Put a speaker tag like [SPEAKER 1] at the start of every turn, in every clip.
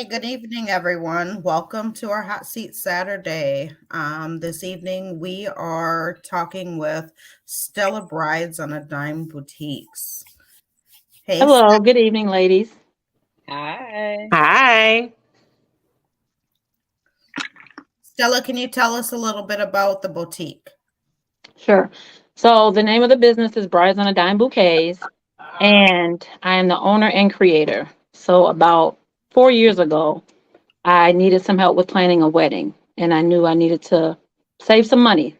[SPEAKER 1] Hey, good evening, everyone. Welcome to our Hot Seat Saturday. This evening, we are talking with Stella Brides on a Dime Boutiques. Hey,
[SPEAKER 2] Hello, good evening, ladies.
[SPEAKER 3] Hi.
[SPEAKER 4] Hi.
[SPEAKER 1] Stella, can you tell us a little bit about the boutique?
[SPEAKER 2] Sure. So, the name of the business is Brides on a Dime Bouquets, and I am the owner and creator. So, about 4 years ago, I needed some help with planning a wedding, and I knew I needed to save some money.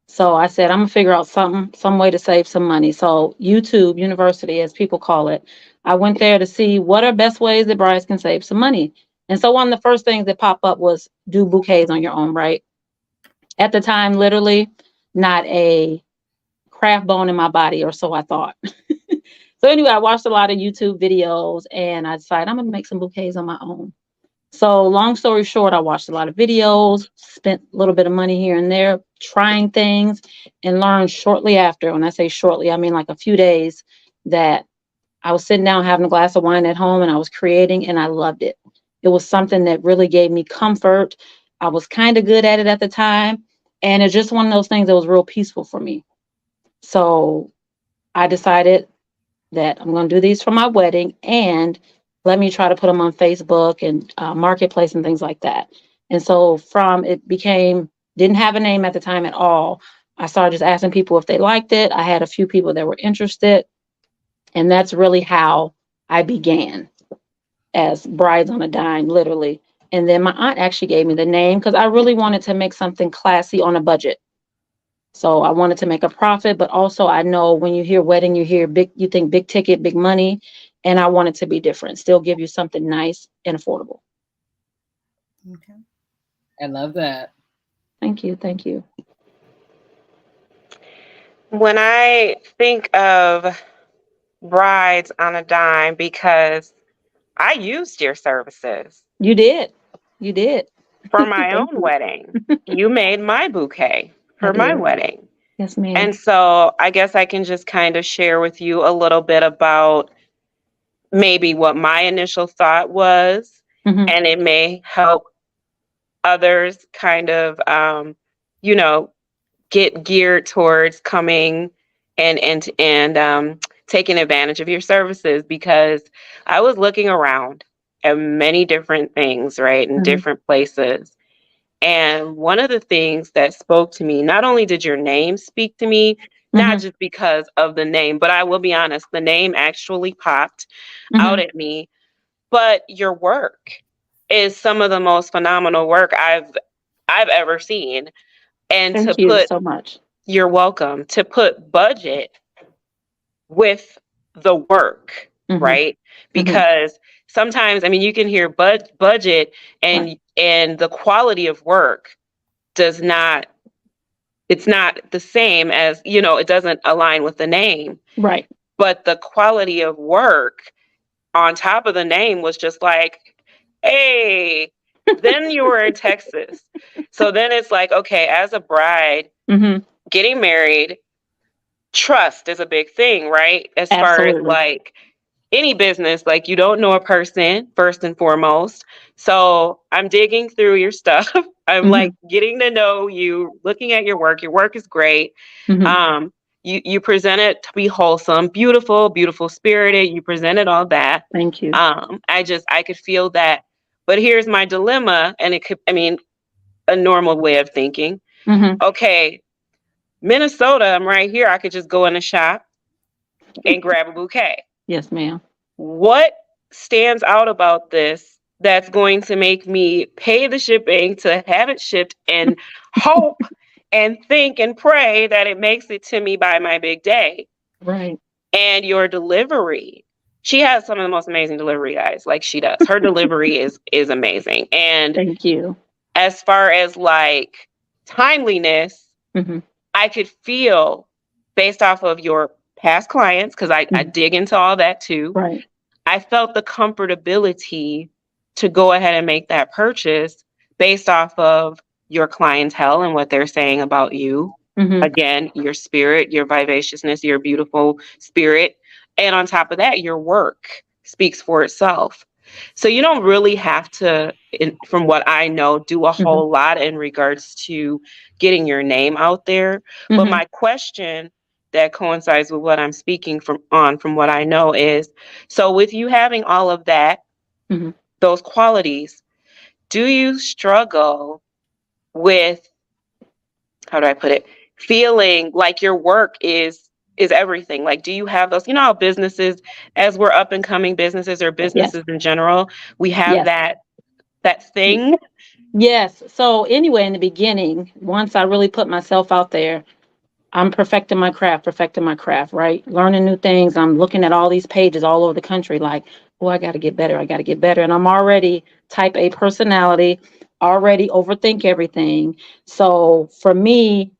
[SPEAKER 2] So, I said, I'm gonna figure out some way to save some money. So, YouTube University, as people call it, I went there to see what are best ways that brides can save some money. And so, one of the first things that popped up was do bouquets on your own, right? At the time, literally not a craft bone in my body, or so I thought. So anyway, I watched a lot of YouTube videos and I decided I'm gonna make some bouquets on my own. So long story short, I watched a lot of videos, spent a little bit of money here and there, trying things, and learned shortly after. When I say shortly, I mean like a few days, that I was sitting down having a glass of wine at home and I was creating and I loved it. It was something that really gave me comfort. I was kind of good at it at the time. And it's just one of those things that was real peaceful for me. So I decided that I'm going to do these for my wedding and let me try to put them on Facebook and Marketplace and things like that. And so from it became, didn't have a name at the time at all. I started just asking people if they liked it. I had a few people that were interested. And that's really how I began, as Brides on a Dime, literally. And then my aunt actually gave me the name because I really wanted to make something classy on a budget. So I wanted to make a profit, but also I know when you hear wedding, you hear big, you think big ticket, big money. And I want it to be different, still give you something nice and affordable.
[SPEAKER 1] Okay.
[SPEAKER 3] I love that.
[SPEAKER 2] Thank you. Thank you.
[SPEAKER 4] When I think of Brides on a Dime, because I used your services
[SPEAKER 2] You did. You did.
[SPEAKER 4] for my
[SPEAKER 2] Thank
[SPEAKER 4] own
[SPEAKER 2] you.
[SPEAKER 4] wedding. You made my bouquet
[SPEAKER 2] I
[SPEAKER 4] for my
[SPEAKER 2] did.
[SPEAKER 4] wedding.
[SPEAKER 2] Yes, ma'am.
[SPEAKER 4] And so I guess I can just kind of share with you a little bit about maybe what my initial thought was,
[SPEAKER 2] Mhm.
[SPEAKER 4] and it may help others kind of, you know, get geared towards coming and taking advantage of your services, because I was looking around at many different things, right, in
[SPEAKER 2] Mhm.
[SPEAKER 4] different places. And one of the things that spoke to me, not only did your name speak to me, not
[SPEAKER 2] Mhm.
[SPEAKER 4] just because of the name, but I will be honest, the name actually popped out
[SPEAKER 2] Mhm.
[SPEAKER 4] at me, but your work is some of the most phenomenal work I've ever seen. And to
[SPEAKER 2] Thank you
[SPEAKER 4] put,
[SPEAKER 2] so much.
[SPEAKER 4] you're welcome, to put budget with the work,
[SPEAKER 2] Mhm.
[SPEAKER 4] right?
[SPEAKER 2] Mhm.
[SPEAKER 4] Because sometimes, I mean, you can hear budget
[SPEAKER 2] Right.
[SPEAKER 4] and the quality of work does not, it's not the same as, it doesn't align with the name,
[SPEAKER 2] Right.
[SPEAKER 4] but the quality of work on top of the name was just like, hey, then you were in Texas. So then it's like, okay, as a bride,
[SPEAKER 2] Mhm.
[SPEAKER 4] getting married, trust is a big thing, right? As far as
[SPEAKER 2] Absolutely.
[SPEAKER 4] like any business, like you don't know a person first and foremost. So I'm digging through your stuff. I'm like
[SPEAKER 2] Mhm.
[SPEAKER 4] getting to know you, looking at your work. Your work is great.
[SPEAKER 2] Mhm.
[SPEAKER 4] You present it to be wholesome, beautiful, beautiful spirited. You presented all that.
[SPEAKER 2] Thank you.
[SPEAKER 4] I could feel that. But here's my dilemma, and it could, I mean, a normal way of thinking.
[SPEAKER 2] Mhm.
[SPEAKER 4] Okay, Minnesota, I'm right here. I could just go in the shop and grab a bouquet.
[SPEAKER 2] Yes, ma'am.
[SPEAKER 4] What stands out about this that's going to make me pay the shipping to have it shipped and hope and think and pray that it makes it to me by my big day?
[SPEAKER 2] Right.
[SPEAKER 4] And your delivery. She has some of the most amazing delivery, guys. Like, she does. Her delivery is amazing. And
[SPEAKER 2] Thank you.
[SPEAKER 4] as far as like timeliness,
[SPEAKER 2] Mhm.
[SPEAKER 4] I could feel, based off of your past clients, because I
[SPEAKER 2] Mhm.
[SPEAKER 4] dig into all that too.
[SPEAKER 2] Right.
[SPEAKER 4] I felt the comfortability to go ahead and make that purchase based off of your clientele and what they're saying about you.
[SPEAKER 2] Mhm.
[SPEAKER 4] Again, your spirit, your vivaciousness, your beautiful spirit. And on top of that, your work speaks for itself. So you don't really have to, from what I know, do a
[SPEAKER 2] Mm-hmm.
[SPEAKER 4] whole lot in regards to getting your name out there. But
[SPEAKER 2] Mm-hmm.
[SPEAKER 4] my question that coincides with what I'm speaking from what I know is, so with you having all of that,
[SPEAKER 2] Mm-hmm.
[SPEAKER 4] those qualities, do you struggle with, how do I put it, feeling like your work is everything? Like, do you have those, you know how businesses, as we're up and coming businesses or
[SPEAKER 2] Yes.
[SPEAKER 4] businesses in general, we have
[SPEAKER 2] Yes.
[SPEAKER 4] that thing?
[SPEAKER 2] Yes. So anyway, in the beginning, once I really put myself out there, I'm perfecting my craft, right? Learning new things. I'm looking at all these pages all over the country, like, oh, I got to get better. I got to get better. And I'm already type A personality, already overthink everything. So for me,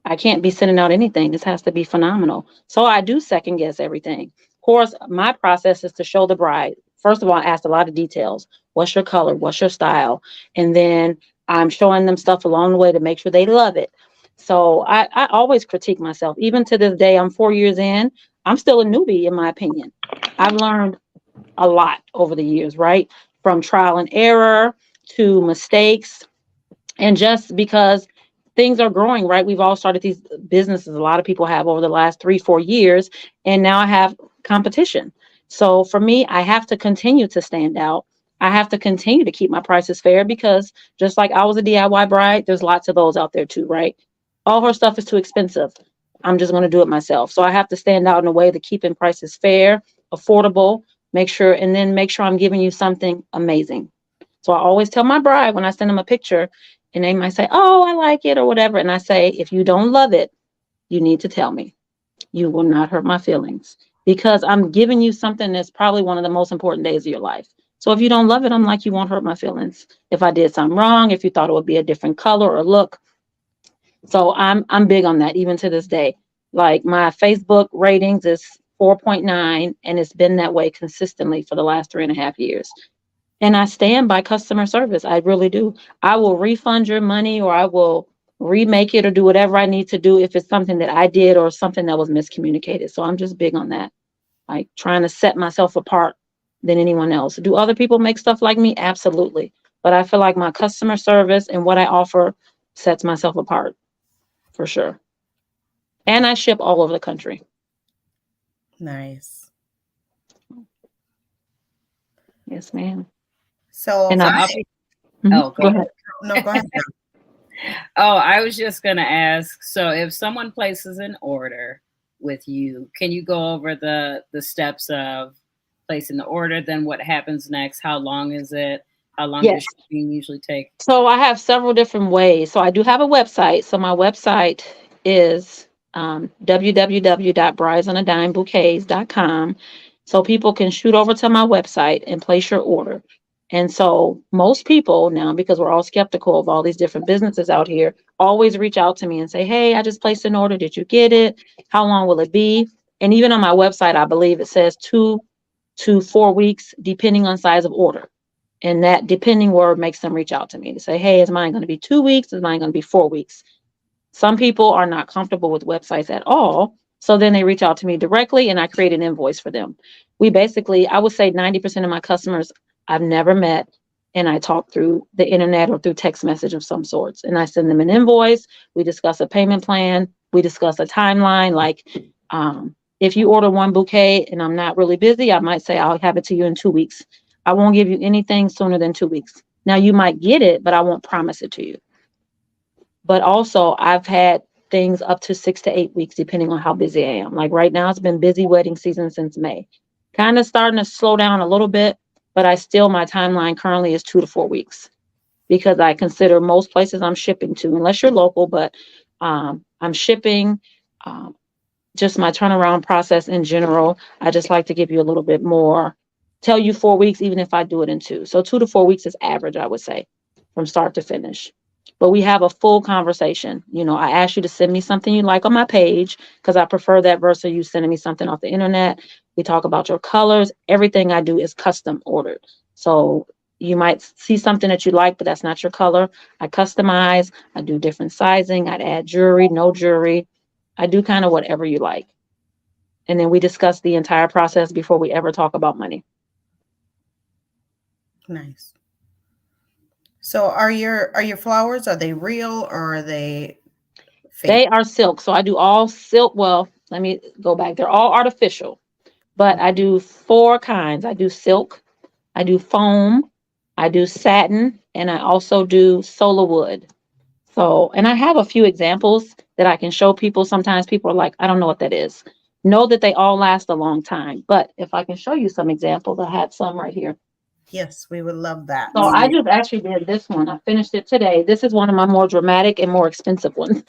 [SPEAKER 2] I can't be sending out anything. This has to be phenomenal. So I do second guess everything. Of course, my process is to show the bride. First of all, I asked a lot of details. What's your color? What's your style? And then I'm showing them stuff along the way to make sure they love it. So I always critique myself. Even to this day, I'm 4 years in. I'm still a newbie, in my opinion. I've learned a lot over the years, right? From trial and error to mistakes, and just because things are growing, right? We've all started these businesses, a lot of people have over the last 3-4 years, and now I have competition. So for me, I have to continue to stand out. I have to continue to keep my prices fair, because just like I was a DIY bride, there's lots of those out there too, right? All her stuff is too expensive. I'm just going to do it myself. So I have to stand out in a way to keeping prices fair, affordable, make sure I'm giving you something amazing. So I always tell my bride when I send them a picture, and they might say, oh, I like it or whatever. And I say, if you don't love it, you need to tell me. You will not hurt my feelings, because I'm giving you something that's probably one of the most important days of your life. So if you don't love it, I'm like, you won't hurt my feelings. If I did something wrong, if you thought it would be a different color or look. So I'm big on that even to this day. Like my Facebook ratings is 4.9, and it's been that way consistently for the last 3.5 years. And I stand by customer service. I really do. I will refund your money, or I will remake it, or do whatever I need to do if it's something that I did or something that was miscommunicated. So I'm just big on that, like trying to set myself apart than anyone else. Do other people make stuff like me? Absolutely. But I feel like my customer service and what I offer sets myself apart for sure. And I ship all over the country.
[SPEAKER 1] Nice.
[SPEAKER 2] Yes, ma'am.
[SPEAKER 1] So
[SPEAKER 2] And
[SPEAKER 3] So
[SPEAKER 2] I,
[SPEAKER 3] I'll be,
[SPEAKER 2] Mhm.
[SPEAKER 3] oh,
[SPEAKER 2] Go ahead.
[SPEAKER 1] no, go ahead.
[SPEAKER 3] Oh, I was just going to ask. So if someone places an order with you, can you go over the steps of placing the order? Then what happens next? How long is it? How long does
[SPEAKER 2] Yes.
[SPEAKER 3] shipping usually take?
[SPEAKER 2] So I have several different ways. So I do have a website. So my website is www.bridesonadimebouquets.com. So people can shoot over to my website and place your order. And so most people now, because we're all skeptical of all these different businesses out here, always reach out to me and say, hey, I just placed an order. Did you get it? How long will it be? And even on my website, I believe it says 2 to 4 weeks, depending on size of order. And that depending word makes them reach out to me to say, hey, is mine going to be 2 weeks? Is mine going to be 4 weeks? Some people are not comfortable with websites at all. So then they reach out to me directly, and I create an invoice for them. We basically, I would say 90% of my customers I've never met, and I talk through the internet or through text message of some sorts. And I send them an invoice. We discuss a payment plan. We discuss a timeline. Like if you order one bouquet and I'm not really busy, I might say I'll have it to you in 2 weeks. I won't give you anything sooner than 2 weeks. Now you might get it, but I won't promise it to you. But also I've had things up to 6 to 8 weeks, depending on how busy I am. Like right now, it's been busy wedding season since May. Kind of starting to slow down a little bit, but my timeline currently is 2 to 4 weeks, because I consider most places I'm shipping to, unless you're local, but I'm shipping, just my turnaround process in general. I just like to give you a little bit more, tell you 4 weeks, even if I do it in 2. So 2 to 4 weeks is average, I would say, from start to finish. But we have a full conversation. I ask you to send me something you like on my page, because I prefer that versus you sending me something off the internet. We talk about your colors. Everything I do is custom ordered. So you might see something that you like, but that's not your color. I customize. I do different sizing. I'd add jewelry, no jewelry. I do kind of whatever you like. And then we discuss the entire process before we ever talk about money.
[SPEAKER 1] Nice. So are your flowers, are they real or are they fake?
[SPEAKER 2] They are silk. So I do all silk. Well, let me go back. They're all artificial, but I do 4 kinds. I do silk, I do foam, I do satin, and I also do solar wood. So, and I have a few examples that I can show people. Sometimes people are like, I don't know what that is. Know that they all last a long time. But if I can show you some examples, I have some right here.
[SPEAKER 1] Yes, we would love that.
[SPEAKER 2] So I just actually did this one. I finished it today. This is one of my more dramatic and more expensive ones.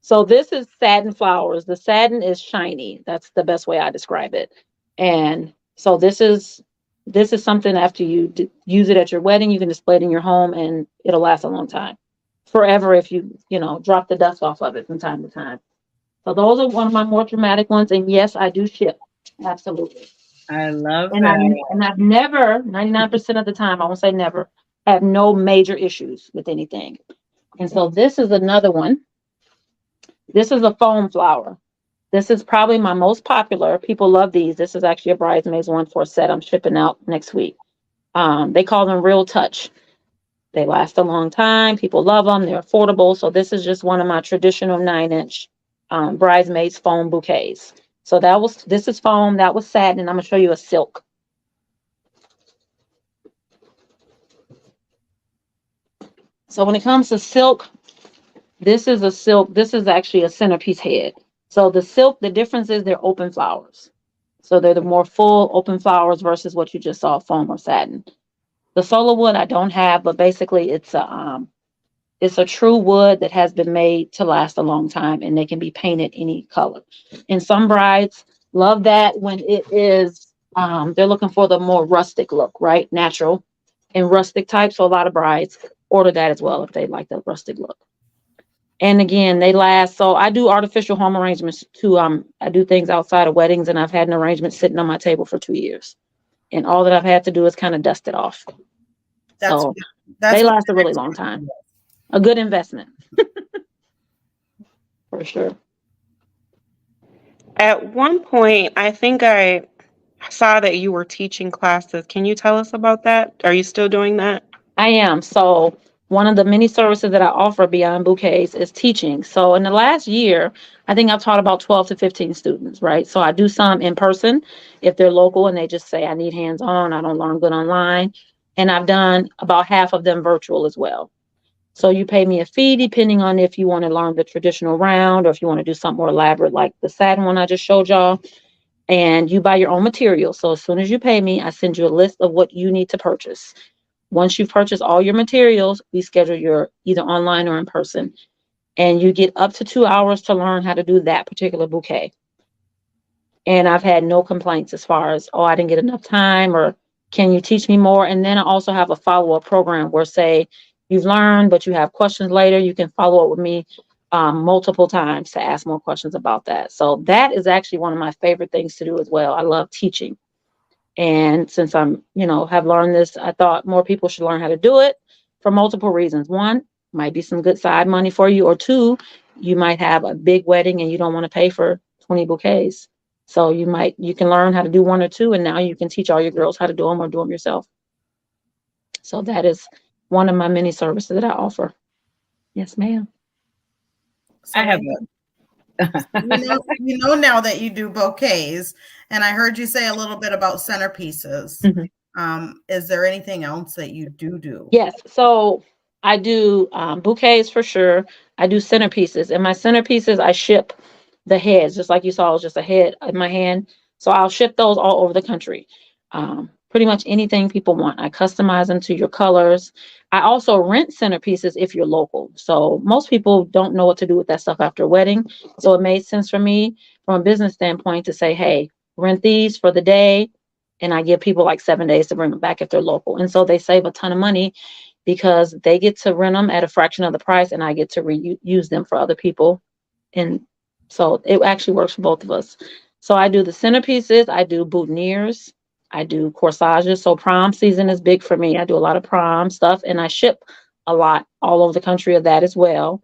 [SPEAKER 2] So this is satin flowers. The satin is shiny. That's the best way I describe it. And so this is something after you use it at your wedding, you can display it in your home and it'll last a long time. Forever if you know, drop the dust off of it from time to time. So those are one of my more dramatic ones. And yes, I do ship. Absolutely.
[SPEAKER 3] I love
[SPEAKER 2] And
[SPEAKER 3] that.
[SPEAKER 2] I've never, 99% of the time, I won't say never, have no major issues with anything. And so this is another one. This is a foam flower. This is probably my most popular. People love these. This is actually a bridesmaids one for a set I'm shipping out next week. They call them Real Touch. They last a long time. People love them. They're affordable. So this is just one of my traditional 9-inch bridesmaids foam bouquets. So this is foam. That was satin. And I'm going to show you a silk. So when it comes to silk, this is a silk. This is actually a centerpiece head. So the silk, the difference is they're open flowers. So they're the more full open flowers versus what you just saw, foam or satin. The solar wood I don't have, but basically it's a true wood that has been made to last a long time, and they can be painted any color. And some brides love that when it is they're looking for the more rustic look, right? Natural and rustic type. So a lot of brides order that as well if they like the rustic look. And again, they last. So I do artificial home arrangements too. I do things outside of weddings, and I've had an arrangement sitting on my table for 2 years. And all that I've had to do is kind of dust it off. So they last a really long time. A good investment. For sure.
[SPEAKER 4] At one point, I think I saw that you were teaching classes. Can you tell us about that? Are you still doing that?
[SPEAKER 2] I am. So one of the many services that I offer beyond bouquets is teaching. So in the last year, I think I've taught about 12 to 15 students, right? So I do some in person if they're local and they just say, I need hands-on, I don't learn good online. And I've done about half of them virtual as well. So you pay me a fee depending on if you want to learn the traditional round or if you want to do something more elaborate like the satin one I just showed y'all. And you buy your own material. So as soon as you pay me, I send you a list of what you need to purchase. Once you've purchased all your materials, we schedule your either online or in person. And you get up to 2 hours to learn how to do that particular bouquet. And I've had no complaints as far as, oh, I didn't get enough time or can you teach me more? And then I also have a follow-up program where say you've learned, but you have questions later, you can follow up with me multiple times to ask more questions about that. So that is actually one of my favorite things to do as well. I love teaching. And since I'm, have learned this, I thought more people should learn how to do it for multiple reasons. One, might be some good side money for you, or two, you might have a big wedding and you don't want to pay for 20 bouquets. So you can learn how to do 1 or 2, and now you can teach all your girls how to do them or do them yourself. So that is one of my many services that I offer. Yes, ma'am.
[SPEAKER 1] So
[SPEAKER 3] I have
[SPEAKER 1] you know now that you do bouquets, and I heard you say a little bit about centerpieces.
[SPEAKER 2] Mm-hmm.
[SPEAKER 1] Is there anything else that you do?
[SPEAKER 2] Yes. So I do bouquets for sure. I do centerpieces, and my centerpieces, I ship the heads, just like you saw, it was just a head in my hand. So I'll ship those all over the country. Pretty much anything people want. I customize them to your colors. I also rent centerpieces if you're local. So most people don't know what to do with that stuff after a wedding. So it made sense for me from a business standpoint to say, hey, rent these for the day. And I give people like 7 days to bring them back if they're local. And so they save a ton of money because they get to rent them at a fraction of the price and I get to reuse them for other people. And so it actually works for both of us. So I do the centerpieces, I do boutonnieres, I do corsages. So prom season is big for me. I do a lot of prom stuff and I ship a lot all over the country of that as well.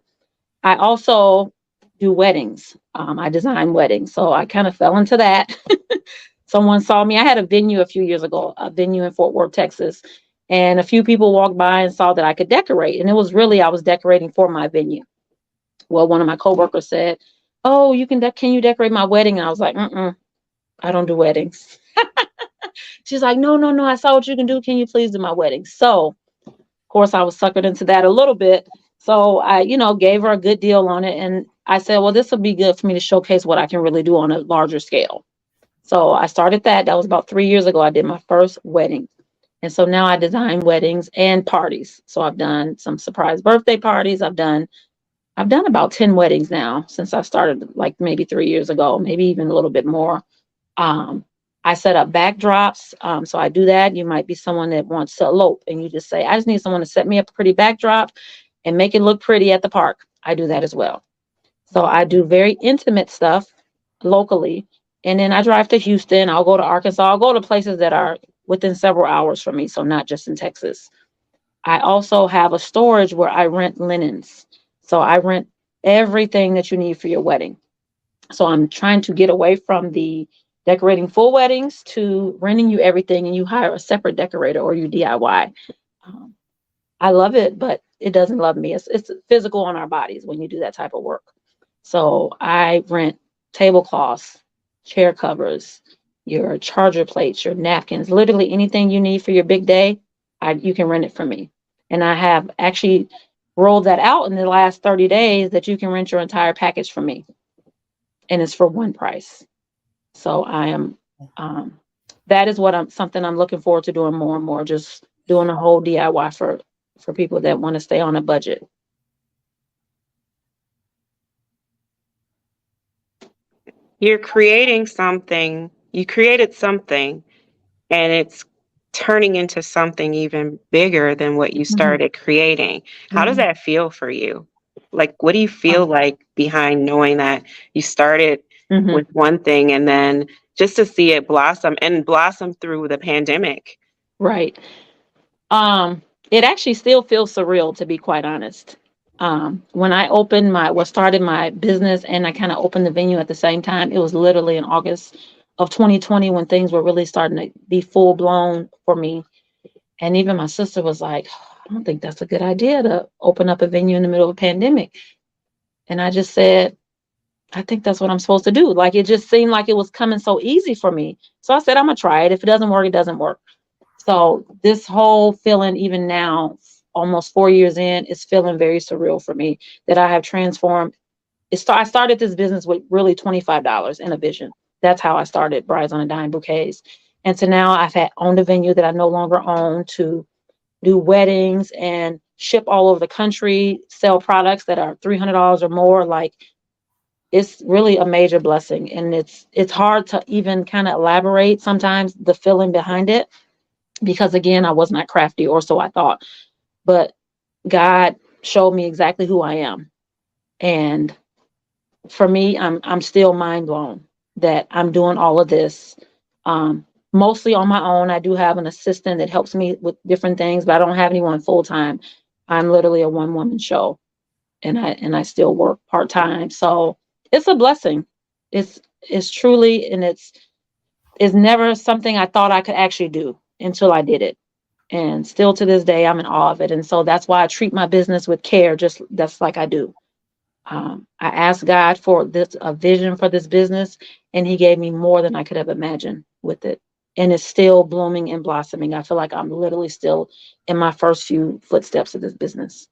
[SPEAKER 2] I also do weddings. I design weddings. So I kind of fell into that. Someone saw me. I had a venue a few years ago, a venue in Fort Worth, Texas. And a few people walked by and saw that I could decorate. And it was really, I was decorating for my venue. Well, one of my coworkers said, "Oh, can you decorate my wedding?" And I was like, I don't do weddings. She's like, no, no, no. I saw what you can do. Can you please do my wedding? So, of course, I was suckered into that a little bit. So I, gave her a good deal on it. And I said, well, this will be good for me to showcase what I can really do on a larger scale. So I started that. That was about 3 years ago. I did my first wedding. And so now I design weddings and parties. So I've done some surprise birthday parties. I've done about 10 weddings now since I started, like maybe 3 years ago, maybe even a little bit more. I set up backdrops. So I do that. You might be someone that wants to elope and you just say, I just need someone to set me up a pretty backdrop and make it look pretty at the park. I do that as well. So I do very intimate stuff locally. And then I drive to Houston. I'll go to Arkansas. I'll go to places that are within several hours from me. So not just in Texas. I also have a storage where I rent linens. So I rent everything that you need for your wedding. So I'm trying to get away from the decorating full weddings to renting you everything and you hire a separate decorator or you DIY. I love it, but it doesn't love me. It's physical on our bodies when you do that type of work. So I rent tablecloths, chair covers, your charger plates, your napkins, literally anything you need for your big day, you can rent it from me. And I have actually rolled that out in the last 30 days that you can rent your entire package from me. And it's for one price. So I am, that is something I'm looking forward to doing more and more, just doing a whole DIY for people that want to stay on a budget.
[SPEAKER 4] You're creating something, you created something, and it's turning into something even bigger than what you started creating. How does that feel for you? Like, what do you feel like behind knowing that you started with one thing and then just to see it blossom through the pandemic?
[SPEAKER 2] Right. It actually still feels surreal, to be quite honest. When I started my business and I kind of opened the venue at the same time, it was literally in August of 2020 when things were really starting to be full blown for me. And even my sister was like, I don't think that's a good idea to open up a venue in the middle of a pandemic. And I just said, I think that's what I'm supposed to do. Like, it just seemed like it was coming so easy for me. So I said, I'm going to try it. If it doesn't work, it doesn't work. So this whole feeling, even now, almost 4 years in, is feeling very surreal for me that I have transformed. I started this business with really $25 and a vision. That's how I started Brides on a Dime Bouquets. And so now I've owned a venue that I no longer own to do weddings and ship all over the country, sell products that are $300 or more. Like, it's really a major blessing. And it's hard to even kind of elaborate sometimes the feeling behind it. Because again, I was not crafty, or so I thought, but God showed me exactly who I am. And for me, I'm still mind blown that I'm doing all of this, mostly on my own. I do have an assistant that helps me with different things, but I don't have anyone full time. I'm literally a one woman show, and I still work part time. So it's a blessing. It's truly, and it's never something I thought I could actually do until I did it. And still to this day, I'm in awe of it. And so that's why I treat my business with care, that's like I do. I asked God for a vision for this business, and he gave me more than I could have imagined with it. And it's still blooming and blossoming. I feel like I'm literally still in my first few footsteps of this business.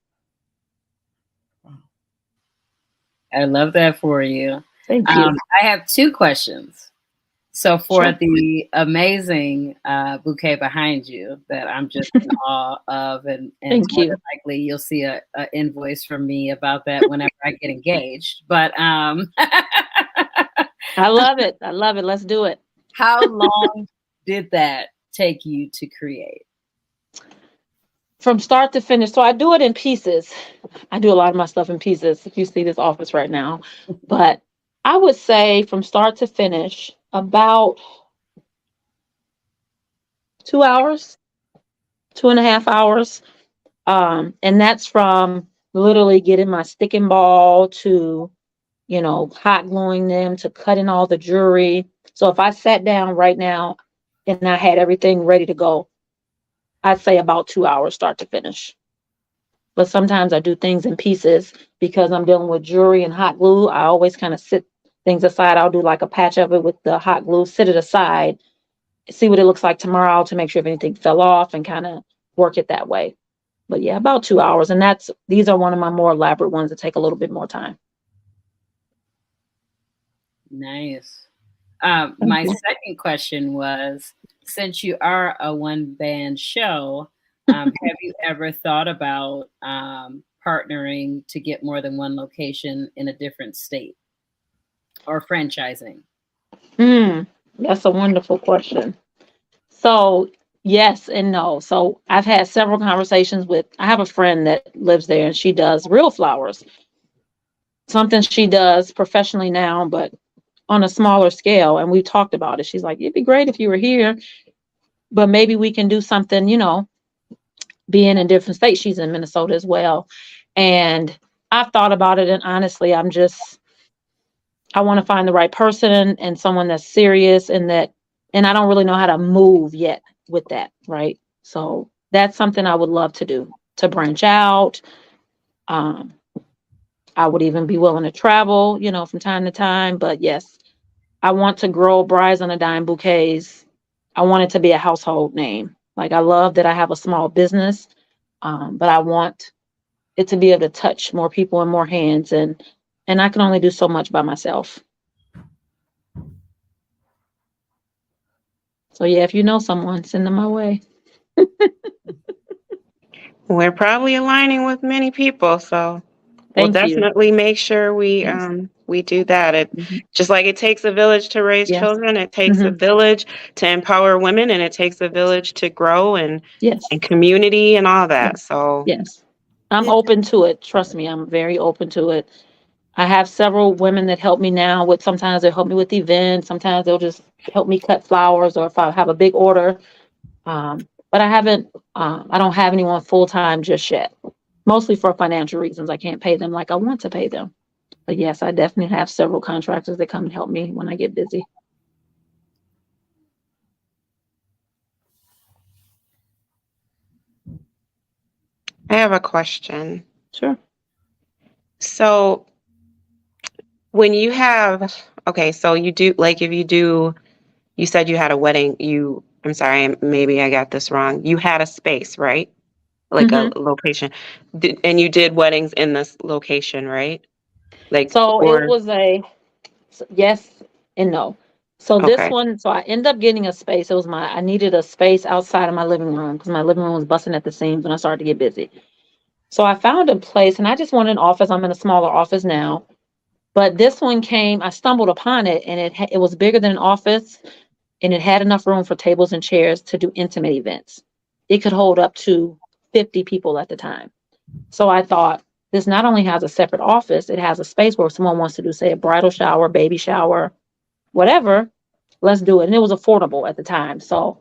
[SPEAKER 3] I love that for you.
[SPEAKER 2] Thank you.
[SPEAKER 3] I have 2 questions. So for
[SPEAKER 2] Sure.
[SPEAKER 3] the amazing bouquet behind you that I'm just in awe of, and
[SPEAKER 2] Thank
[SPEAKER 3] more
[SPEAKER 2] you.
[SPEAKER 3] than likely you'll see a invoice from me about that whenever I get engaged. But
[SPEAKER 2] I love it. I love it. Let's do it.
[SPEAKER 3] how long did that take you to create?
[SPEAKER 2] From start to finish. So I do it in pieces. I do a lot of my stuff in pieces. If you see this office right now, but I would say from start to finish, about 2 hours, 2.5 hours. And that's from literally getting my sticking ball to, hot gluing them, to cutting all the jewelry, So if I sat down right now and I had everything ready to go, I'd say about 2 hours start to finish. But sometimes I do things in pieces because I'm dealing with jewelry and hot glue. I always kind of sit things aside. I'll do like a patch of it with the hot glue, sit it aside, see what it looks like tomorrow to make sure if anything fell off and kind of work it that way. But yeah, about 2 hours. And these are one of my more elaborate ones that take a little bit more time.
[SPEAKER 3] Nice. My second question was, since you are a one-band show, have you ever thought about partnering to get more than one location in a different state or franchising?
[SPEAKER 2] That's a wonderful question. So yes and no. So I've had several conversations I have a friend that lives there and she does real flowers. Something she does professionally now, but on a smaller scale. And we talked about it. She's like, it'd be great if you were here, but maybe we can do something, being in different states. She's in Minnesota as well. And I've thought about it. And honestly, I want to find the right person and someone that's serious and I don't really know how to move yet with that. Right. So that's something I would love to do, to branch out. I would even be willing to travel, from time to time. But yes, I want to grow Brides on a Dime bouquets. I want it to be a household name. Like, I love that I have a small business, but I want it to be able to touch more people in more hands. And I can only do so much by myself. So yeah, if you know someone, send them my way.
[SPEAKER 4] We're probably aligning with many people, so we'll
[SPEAKER 2] Thank you.
[SPEAKER 4] definitely make sure we
[SPEAKER 2] Yes.
[SPEAKER 4] we do that. It just like it takes a village to raise
[SPEAKER 2] Yes.
[SPEAKER 4] children, it takes a village to empower women, and it takes a village to grow and community and all that. So
[SPEAKER 2] yes, I'm open to it. Trust me, I'm very open to it. I have several women that help me now with, sometimes they help me with events, sometimes they'll just help me cut flowers, or if I have a big order. But I don't have anyone full-time just yet, mostly for financial reasons. I can't pay them like I want to pay them. But yes, I definitely have several contractors that come and help me when I get busy.
[SPEAKER 4] I have a question.
[SPEAKER 2] Sure.
[SPEAKER 4] So when you have, so you do, like, if you said you had a wedding, I'm sorry, maybe I got this wrong. You had a space, right? Like a location. And you did weddings in this location, right? Like,
[SPEAKER 2] so it was yes and no. So this one, so I ended up getting a space. I needed a space outside of my living room because my living room was busting at the seams when I started to get busy. So I found a place and I just wanted an office. I'm in a smaller office now, but this one I stumbled upon it, and it was bigger than an office, and it had enough room for tables and chairs to do intimate events. It could hold up to 50 people at the time. So I thought, this not only has a separate office, it has a space where someone wants to do, say, a bridal shower, baby shower, whatever, let's do it. And it was affordable at the time. So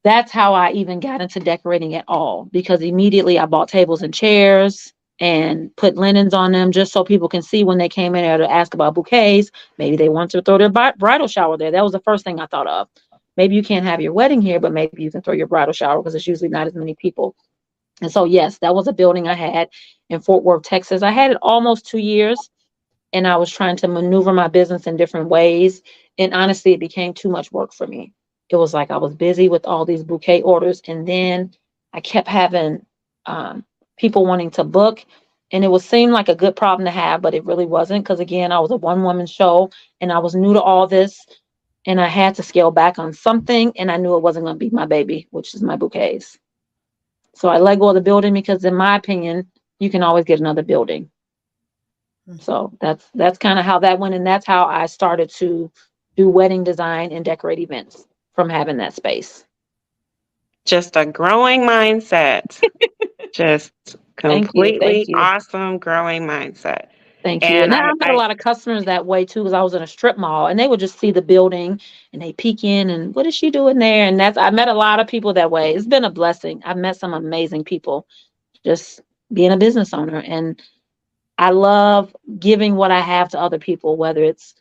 [SPEAKER 2] that's how I even got into decorating at all, because immediately I bought tables and chairs and put linens on them just so people can see when they came in there to ask about bouquets. Maybe they want to throw their bridal shower there. That was the first thing I thought of. Maybe you can't have your wedding here, but maybe you can throw your bridal shower because it's usually not as many people. And so, yes, that was a building I had in Fort Worth, Texas. I had it almost 2 years, and I was trying to maneuver my business in different ways. And honestly, it became too much work for me. It was like I was busy with all these bouquet orders, and then I kept having people wanting to book, and it seemed like a good problem to have, but it really wasn't, because again, I was a one-woman show and I was new to all this, and I had to scale back on something, and I knew it wasn't going to be my baby, which is my bouquets. So I let go of the building because, in my opinion, you can always get another building. So that's kind of how that went, and that's how I started to do wedding design and decorate events from having that space.
[SPEAKER 4] Just a growing mindset. Just completely awesome growing mindset.
[SPEAKER 2] Thank you. And I met a lot of customers that way too, because I was in a strip mall and they would just see the building and they peek in and, what is she doing there? And I met a lot of people that way. It's been a blessing. I've met some amazing people just being a business owner. And I love giving what I have to other people, whether it's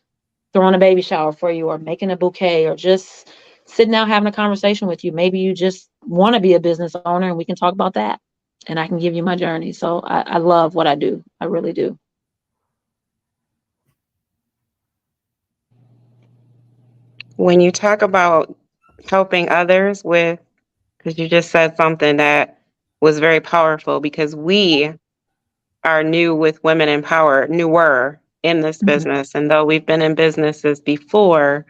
[SPEAKER 2] throwing a baby shower for you, or making a bouquet, or just sitting down having a conversation with you. Maybe you just want to be a business owner, and we can talk about that. And I can give you my journey. So I love what I do. I really do.
[SPEAKER 4] When you talk about helping others with, because you just said something that was very powerful, because we are newer in this business. And though we've been in businesses before,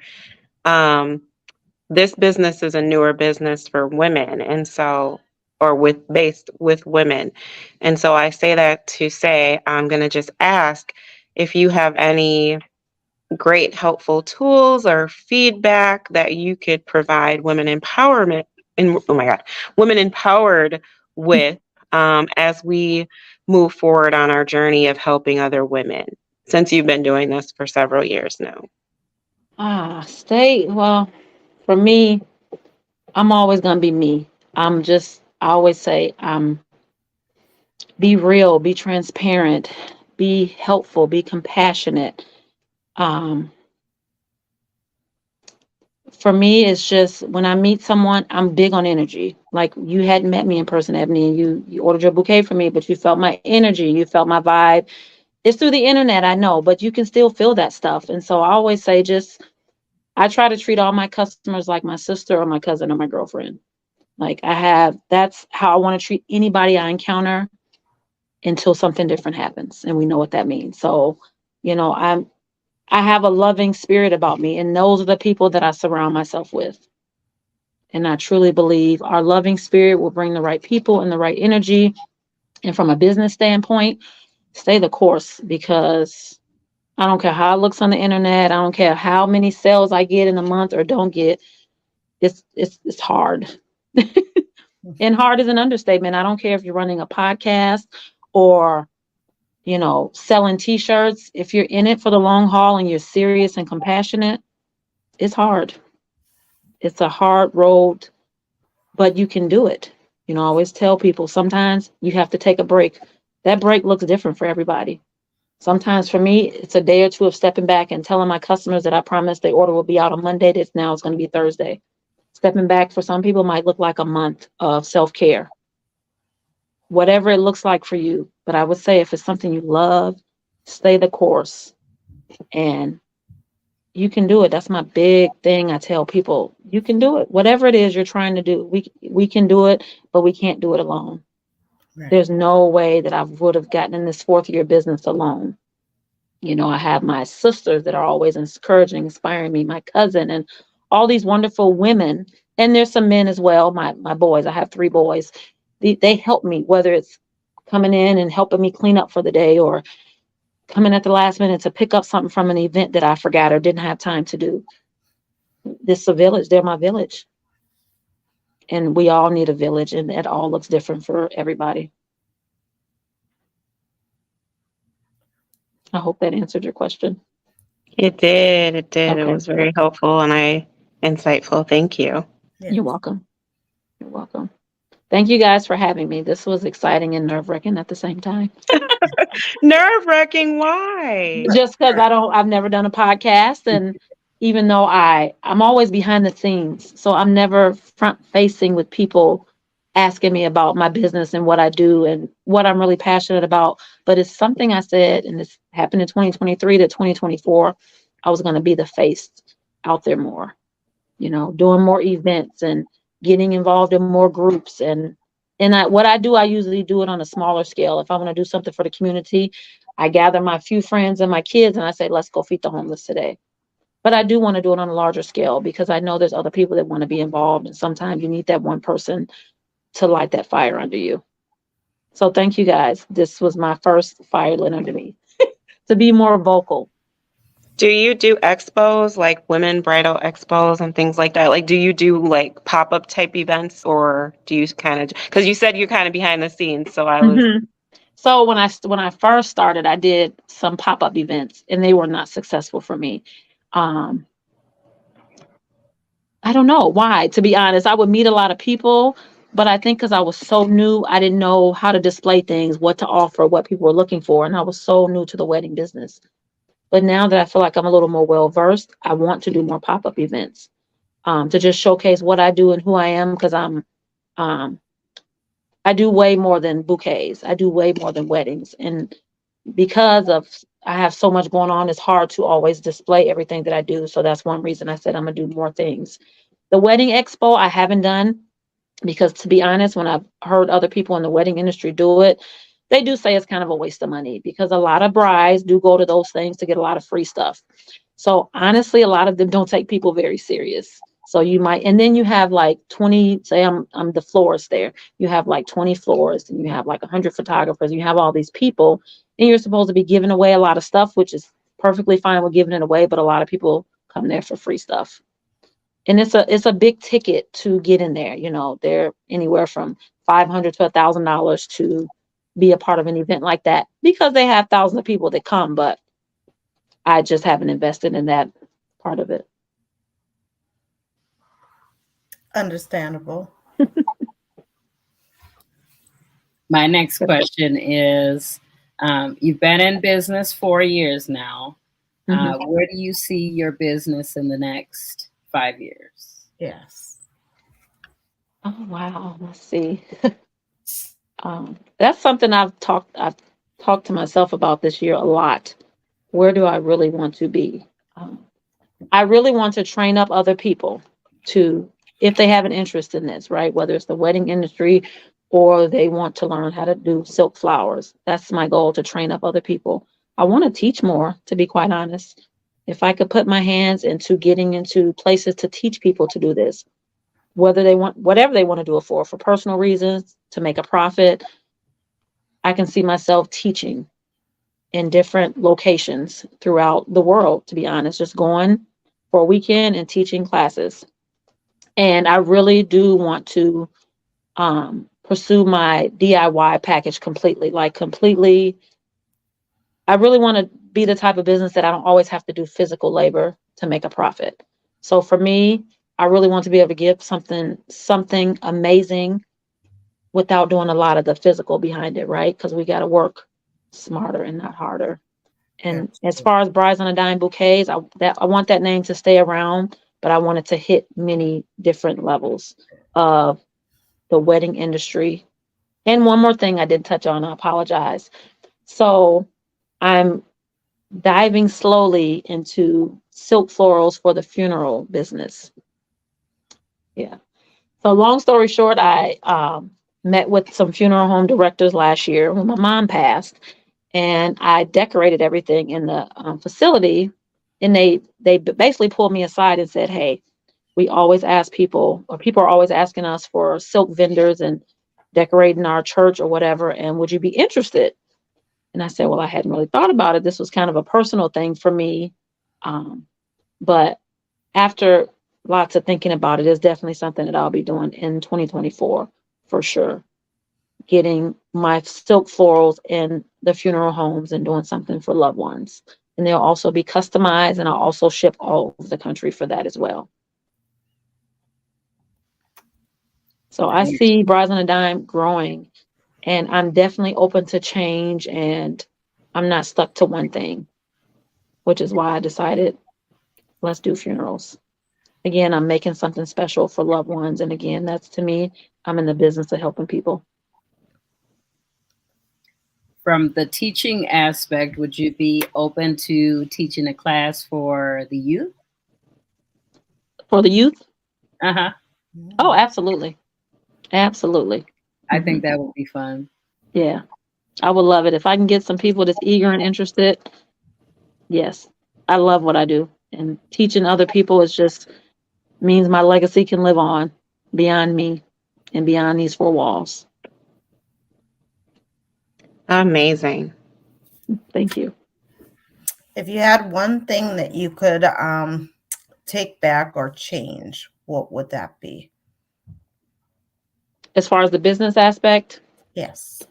[SPEAKER 4] this business is a newer business for women. And so, or based with women. And so I say that to say, I'm going to just ask if you have any great helpful tools or feedback that you could provide women empowerment and women empowered with, as we move forward on our journey of helping other women, since you've been doing this for several years now.
[SPEAKER 2] Well, for me, I'm always going to be me. I always say, be real, be transparent, be helpful, be compassionate. For me, it's just when I meet someone, I'm big on energy. Like, you hadn't met me in person, Ebony, and you ordered your bouquet for me, but you felt my energy, you felt my vibe. It's through the internet, I know, but you can still feel that stuff. And so I always say, I try to treat all my customers like my sister or my cousin or my girlfriend. Like, that's how I want to treat anybody I encounter until something different happens. And we know what that means. So, I have a loving spirit about me, and those are the people that I surround myself with. And I truly believe our loving spirit will bring the right people and the right energy. And from a business standpoint, stay the course, because I don't care how it looks on the internet. I don't care how many sales I get in a month or don't get. It's hard. And hard is an understatement. I don't care if you're running a podcast or selling t-shirts. If you're in it for the long haul and you're serious and compassionate, it's hard. It's a hard road, but you can do it. I always tell people, sometimes you have to take a break. That break looks different for everybody. Sometimes for me, it's a day or two of stepping back and telling my customers that I promised the order will be out on Monday. That's now it's going to be Thursday. Stepping back for some people might look like a month of self-care. Whatever it looks like for you. But I would say, if it's something you love, stay the course, and you can do it. That's my big thing. I tell people, you can do it. Whatever it is you're trying to do, we can do it, but we can't do it alone. Right. There's no way that I would have gotten in this 4th year business alone. I have my sisters that are always encouraging, inspiring me, my cousin, and all these wonderful women. And there's some men as well. My boys, I have 3 boys. They help me, whether it's coming in and helping me clean up for the day, or coming at the last minute to pick up something from an event that I forgot or didn't have time to do. This is a village. They're my village. And we all need a village, and it all looks different for everybody. I hope that answered your question.
[SPEAKER 4] It did. Okay. It was very helpful and insightful. Thank you.
[SPEAKER 2] Yes. You're welcome. You're welcome. Thank you guys for having me. This was exciting and nerve-wracking at the same time.
[SPEAKER 4] Nerve-wracking? Why?
[SPEAKER 2] Just because I've never done a podcast, and even though I'm always behind the scenes, so I'm never front-facing with people asking me about my business and what I do and what I'm really passionate about. But it's something I said, and this happened in 2023 to 2024. I was going to be the face out there more, doing more events and getting involved in more groups. And what I do, I usually do it on a smaller scale. If I want to do something for the community, I gather my few friends and my kids and I say, let's go feed the homeless today. But I do want to do it on a larger scale, because I know there's other people that want to be involved. And sometimes you need that one person to light that fire under you. So thank you guys. This was my first fire lit under me to be more vocal.
[SPEAKER 4] Do you do expos, like women bridal expos and things like that? Like, do you do like pop-up type events, or do you kind of, because you said you're kind of behind the scenes, so I was. Mm-hmm.
[SPEAKER 2] So when I first started, I did some pop-up events, and they were not successful for me. I don't know why, to be honest. I would meet a lot of people, but I think because I was so new, I didn't know how to display things, what to offer, what people were looking for, and I was so new to the wedding business. But now that I feel like I'm a little more well-versed, I want to do more pop-up events, to just showcase what I do and who I am, because I do way more than bouquets. I do way more than weddings. And because of I have so much going on, it's hard to always display everything that I do. So that's one reason I said I'm gonna do more things. The wedding expo I haven't done, because to be honest, when I've heard other people in the wedding industry do it, they do say it's kind of a waste of money, because a lot of brides do go to those things to get a lot of free stuff. So honestly, a lot of them don't take people very serious. So you might, and then you have like 20, say I'm the florist there. You have like 20 florists, and you have like 100 photographers, and you have all these people, and you're supposed to be giving away a lot of stuff, which is perfectly fine with giving it away, but a lot of people come there for free stuff. And it's a big ticket to get in there. They're anywhere from $500 to $1,000 to be a part of an event like that, because they have thousands of people that come, but I just haven't invested in that part of it.
[SPEAKER 1] Understandable.
[SPEAKER 3] My next question is, you've been in business 4 years now. Where do you see your business in the next 5 years?
[SPEAKER 1] Yes.
[SPEAKER 2] Oh, wow. Let's see. That's something I've talked to myself about this year a lot. Where do I really want to be? I really want to train up other people to, if they have an interest in this, right? Whether it's the wedding industry or they want to learn how to do silk flowers. That's my goal, to train up other people. I want to teach more, to be quite honest. If I could put my hands into getting into places to teach people to do this, whether they want, whatever they want to do it for personal reasons, to make a profit, I can see myself teaching in different locations throughout the world, to be honest, just going for a weekend and teaching classes. And I really do want to pursue my DIY package completely, I really want to be the type of business that I don't always have to do physical labor to make a profit. So for me, I really want to be able to give something amazing without doing a lot of the physical behind it, right? Because we got to work smarter and not harder. And as far as Brides on a Dime bouquets, I want that name to stay around, but I want it to hit many different levels of the wedding industry. And one more thing I didn't touch on, I apologize. So I'm diving slowly into silk florals for the funeral business. Yeah. So long story short, I met with some funeral home directors last year when my mom passed, and I decorated everything in the facility. And they basically pulled me aside and said, "Hey, we always ask people, or people are always asking us for silk vendors and decorating our church or whatever. And would you be interested?" And I said, "Well, I hadn't really thought about it. This was kind of a personal thing for me. But after lots of thinking about it, it's definitely something that I'll be doing in 2024 for sure. Getting my silk florals in the funeral homes and doing something for loved ones. And they'll also be customized, and I'll also ship all over the country for that as well." So I see Brides on a Dime growing, and I'm definitely open to change, and I'm not stuck to one thing, which is why I decided, let's do funerals. Again, I'm making something special for loved ones. And again, that's, to me, I'm in the business of helping people.
[SPEAKER 3] From the teaching aspect, would you be open to teaching a class for the youth?
[SPEAKER 2] For the youth?
[SPEAKER 3] Uh-huh.
[SPEAKER 2] Oh, absolutely. Absolutely.
[SPEAKER 3] I think that would be fun.
[SPEAKER 2] Yeah, I would love it. If I can get some people that's eager and interested, yes, I love what I do. And teaching other people is just means my legacy can live on beyond me and beyond these four walls.
[SPEAKER 4] Amazing.
[SPEAKER 2] Thank you.
[SPEAKER 1] If you had one thing that you could take back or change, what would that be?
[SPEAKER 2] As far as the business aspect?
[SPEAKER 1] Yes.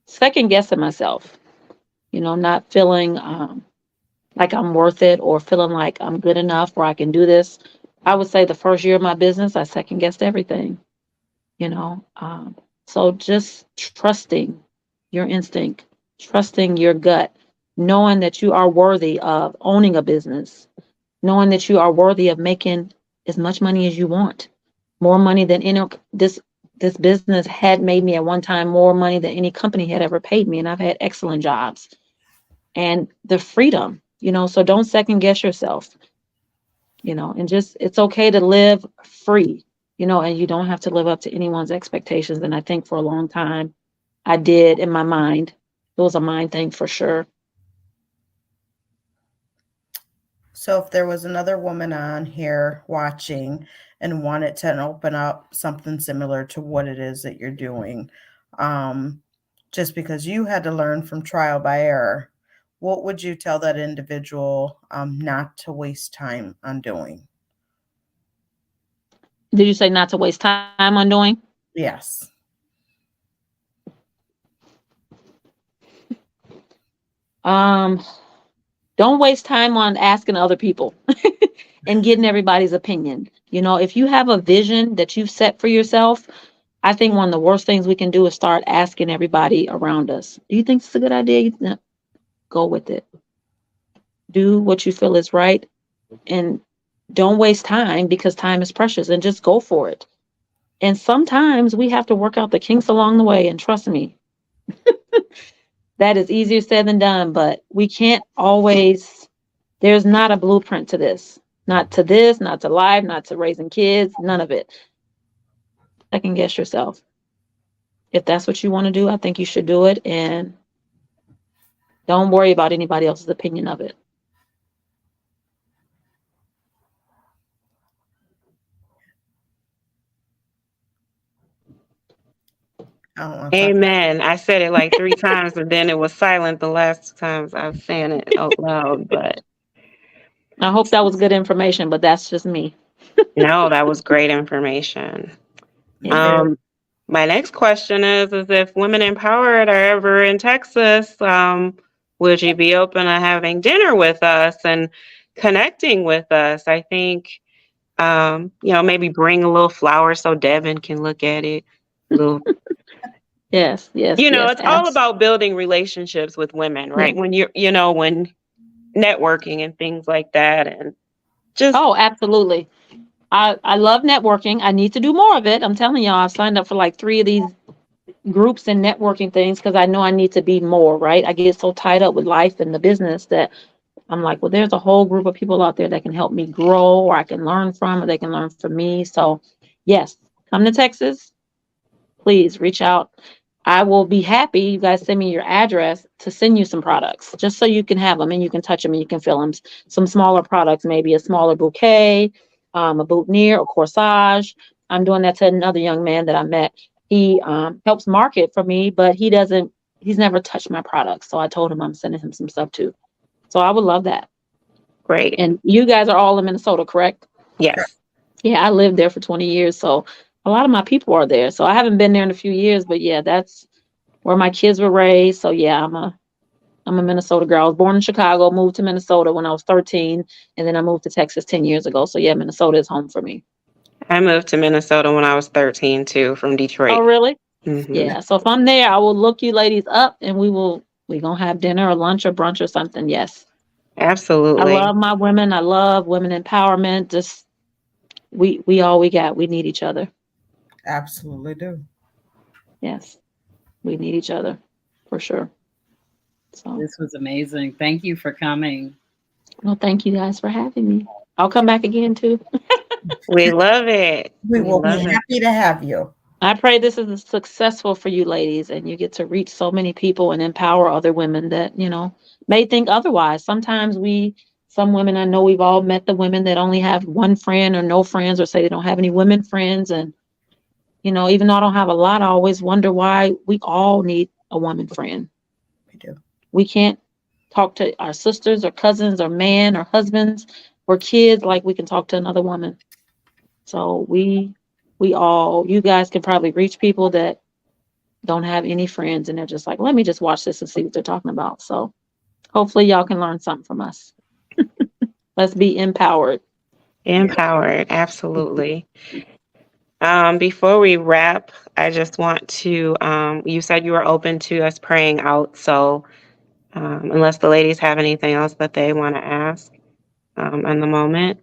[SPEAKER 2] Second guessing myself, not feeling like I'm worth it, or feeling like I'm good enough or I can do this. I would say the first year of my business, I second guessed everything. So just trusting your instinct, trusting your gut, knowing that you are worthy of owning a business, knowing that you are worthy of making as much money as you want, more money than this business had made me at one time, more money than any company had ever paid me, and I've had excellent jobs. And the freedom, so don't second guess yourself, and just it's okay to live free, and you don't have to live up to anyone's expectations. And I think for a long time I did in my mind. It was a mind thing for sure.
[SPEAKER 1] So if there was another woman on here watching and wanted to open up something similar to what it is that you're doing, just because you had to learn from trial by error, what would you tell that individual not to waste time on doing?
[SPEAKER 2] Did you say not to waste time on doing?
[SPEAKER 1] Yes.
[SPEAKER 2] Don't waste time on asking other people and getting everybody's opinion. If you have a vision that you've set for yourself, I think one of the worst things we can do is start asking everybody around us, do you think it's a good idea? No, go with it. Do what you feel is right, and don't waste time, because time is precious, and just go for it. And sometimes we have to work out the kinks along the way, and trust me, that is easier said than done, but we can't always, there's not a blueprint to this. Not to this, not to life, not to raising kids, none of it. Second guess yourself. If that's what you want to do, I think you should do it, and don't worry about anybody else's opinion of it.
[SPEAKER 1] I don't want to talk.
[SPEAKER 4] Amen. I said it like 3 times, but then it was silent the last 2 times I was saying it out loud. But
[SPEAKER 2] I hope that was good information, but that's just me.
[SPEAKER 4] no, that was great information.
[SPEAKER 2] Yeah.
[SPEAKER 4] My next question is if Women Empowered are ever in Texas, would you be open to having dinner with us and connecting with us? I think, maybe bring a little flower so Devin can look at it.
[SPEAKER 2] Yes.
[SPEAKER 4] It's all about building relationships with women, right?
[SPEAKER 2] Yeah.
[SPEAKER 4] When networking and things like that, and just
[SPEAKER 2] Absolutely. I love networking. I need to do more of it. I'm telling y'all, I've signed up for like 3 of these groups and networking things because I know I need to be more, right? I get so tied up with life and the business that I'm like, well, there's a whole group of people out there that can help me grow, or I can learn from, or they can learn from me. So yes, come to Texas. Please reach out. I will be happy. You guys send me your address to send you some products just so you can have them and you can touch them and you can feel them. Some smaller products, maybe a smaller bouquet, a boutonniere or corsage. I'm doing that to another young man that I met. He helps market for me, but he's never touched my products. So I told him I'm sending him some stuff too. So I would love that.
[SPEAKER 4] great.
[SPEAKER 2] And you guys are all in Minnesota, correct?
[SPEAKER 4] Yes.
[SPEAKER 2] Yeah, I lived there for 20 years. So a lot of my people are there. So I haven't been there in a few years, but yeah, that's where my kids were raised. So yeah, I'm a Minnesota girl. I was born in Chicago, moved to Minnesota when I was 13, and then I moved to Texas 10 years ago. So yeah, Minnesota is home for me.
[SPEAKER 4] I moved to Minnesota when I was 13 too, from Detroit.
[SPEAKER 2] Oh, really?
[SPEAKER 4] Mm-hmm.
[SPEAKER 2] Yeah. So if I'm there, I will look you ladies up and we're going to have dinner or lunch or brunch or something. Yes.
[SPEAKER 4] Absolutely.
[SPEAKER 2] I love my women. I love women empowerment. Just we all we got. We need each other.
[SPEAKER 1] Absolutely do.
[SPEAKER 2] Yes. We need each other for sure. So
[SPEAKER 3] This was amazing. Thank you for coming.
[SPEAKER 2] well, thank you guys for having me. I'll come back again too.
[SPEAKER 4] We love it.
[SPEAKER 1] We will be
[SPEAKER 4] love it.
[SPEAKER 1] happy to have you.
[SPEAKER 2] I pray this is successful for you ladies and you get to reach so many people and empower other women that, may think otherwise. Sometimes some women, I know we've all met the women that only have one friend or no friends, or say they don't have any women friends. And, even though I don't have a lot, I always wonder why we all need a woman friend.
[SPEAKER 1] We do.
[SPEAKER 2] We can't talk to our sisters or cousins or man or husbands or kids like we can talk to another woman. So you guys can probably reach people that don't have any friends and they're just like, let me just watch this and see what they're talking about. So hopefully y'all can learn something from us. Let's be empowered.
[SPEAKER 4] Empowered. Absolutely. Before we wrap, I just want to, you said you were open to us praying out. So unless the ladies have anything else that they want to ask in the moment,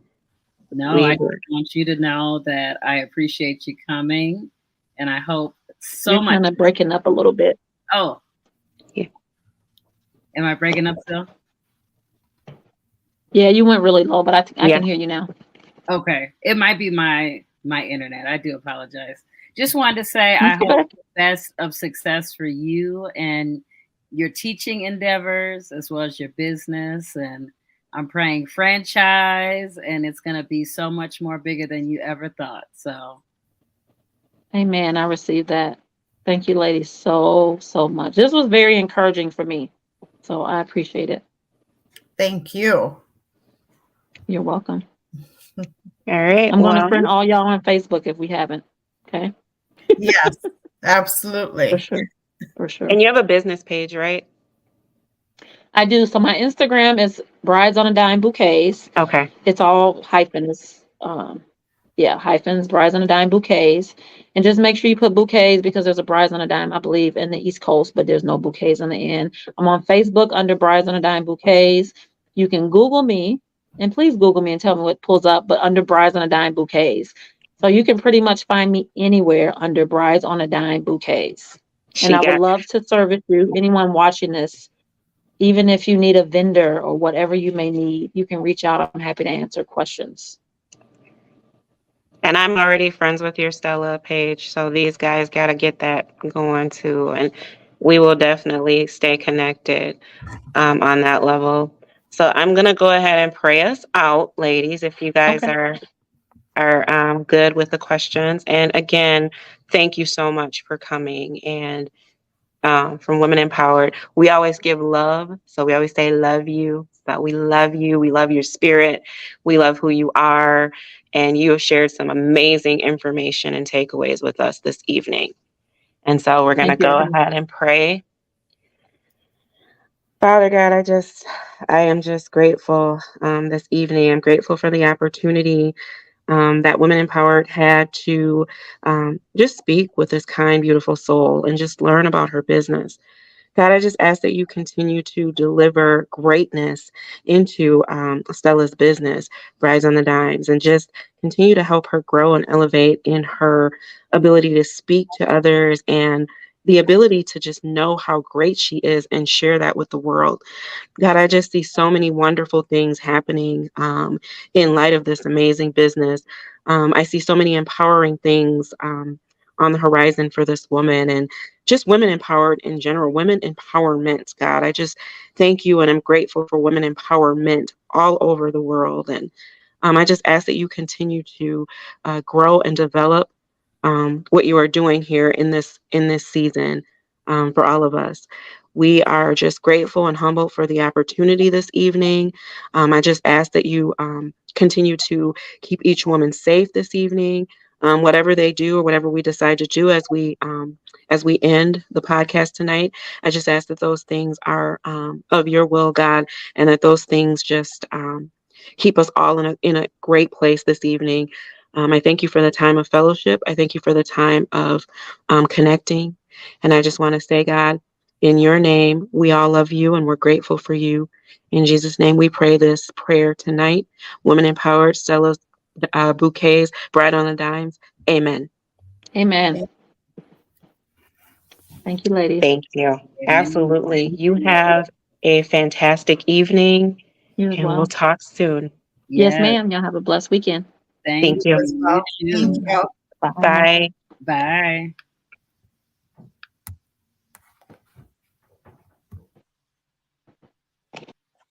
[SPEAKER 3] No, I want you to know that I appreciate you coming, and I hope so
[SPEAKER 2] You're
[SPEAKER 3] much.
[SPEAKER 2] kind of breaking up a little bit.
[SPEAKER 3] Oh,
[SPEAKER 4] yeah.
[SPEAKER 3] Am I breaking up still?
[SPEAKER 2] Yeah, you went really low, but I can hear you now.
[SPEAKER 3] Okay, it might be my internet. I do apologize. Just wanted to say I hope the best of success for you and your teaching endeavors as well as your business, and I'm praying franchise, and it's going to be so much more bigger than you ever thought. So,
[SPEAKER 2] amen. I received that. Thank you, ladies, so much. This was very encouraging for me, so I appreciate it.
[SPEAKER 1] Thank you.
[SPEAKER 2] You're welcome.
[SPEAKER 4] All right.
[SPEAKER 2] I'm going to friend all y'all on Facebook if we haven't. Okay.
[SPEAKER 1] Yes, absolutely.
[SPEAKER 2] For sure. For sure.
[SPEAKER 4] And you have a business page, right?
[SPEAKER 2] I do. So my Instagram is Brides on a Dime Bouquets.
[SPEAKER 4] Okay.
[SPEAKER 2] It's all hyphens. Hyphens, Brides on a Dime Bouquets. And just make sure you put bouquets because there's a Brides on a Dime, I believe, in the East Coast, but there's no bouquets on the end. I'm on Facebook under Brides on a Dime Bouquets. You can Google me, and please Google me and tell me what pulls up, but under Brides on a Dime Bouquets. So you can pretty much find me anywhere under Brides on a Dime Bouquets. And I would love to service you, anyone watching this. Even if you need a vendor or whatever you may need, you can reach out. I'm happy to answer questions.
[SPEAKER 4] And I'm already friends with your Stella page, so these guys got to get that going too. And we will definitely stay connected on that level. So I'm going to go ahead and pray us out, ladies, if you guys are good with the questions. And again, thank you so much for coming. And from Women Empowered, we always give love. So we always say, love you. But we love you. We love your spirit. We love who you are. And you have shared some amazing information and takeaways with us this evening. And so we're going to go ahead and pray. Father God, I am just grateful this evening. I'm grateful for the opportunity that Women Empowered had to just speak with this kind, beautiful soul and just learn about her business. God, I just ask that you continue to deliver greatness into Stella's business, Brides on the Dimes, and just continue to help her grow and elevate in her ability to speak to others and the ability to just know how great she is and share that with the world. God, I just see so many wonderful things happening in light of this amazing business. I see so many empowering things on the horizon for this woman and just women empowered in general, women empowerment. God, I just thank you and I'm grateful for women empowerment all over the world. And I just ask that you continue to grow and develop what you are doing here in this season for all of us. We are just grateful and humbled for the opportunity this evening. I just ask that you continue to keep each woman safe this evening, whatever they do or whatever we decide to do as we end the podcast tonight. I just ask that those things are of your will, God, and that those things just keep us all in a great place this evening. I thank you for the time of fellowship. I thank you for the time of connecting. And I just want to say, God, in your name, we all love you and we're grateful for you. In Jesus' name, we pray this prayer tonight. Women Empowered, Stella's Bouquets, Bride on the Dimes. Amen.
[SPEAKER 2] Amen. Thank you, ladies.
[SPEAKER 4] Thank you. Absolutely. You have a fantastic evening.
[SPEAKER 2] You as
[SPEAKER 4] and
[SPEAKER 2] well.
[SPEAKER 4] We'll talk soon.
[SPEAKER 2] Yes, ma'am. Y'all have a blessed weekend.
[SPEAKER 3] Thank
[SPEAKER 4] you.
[SPEAKER 1] Bye.
[SPEAKER 3] Bye.
[SPEAKER 4] Bye.
[SPEAKER 3] Bye.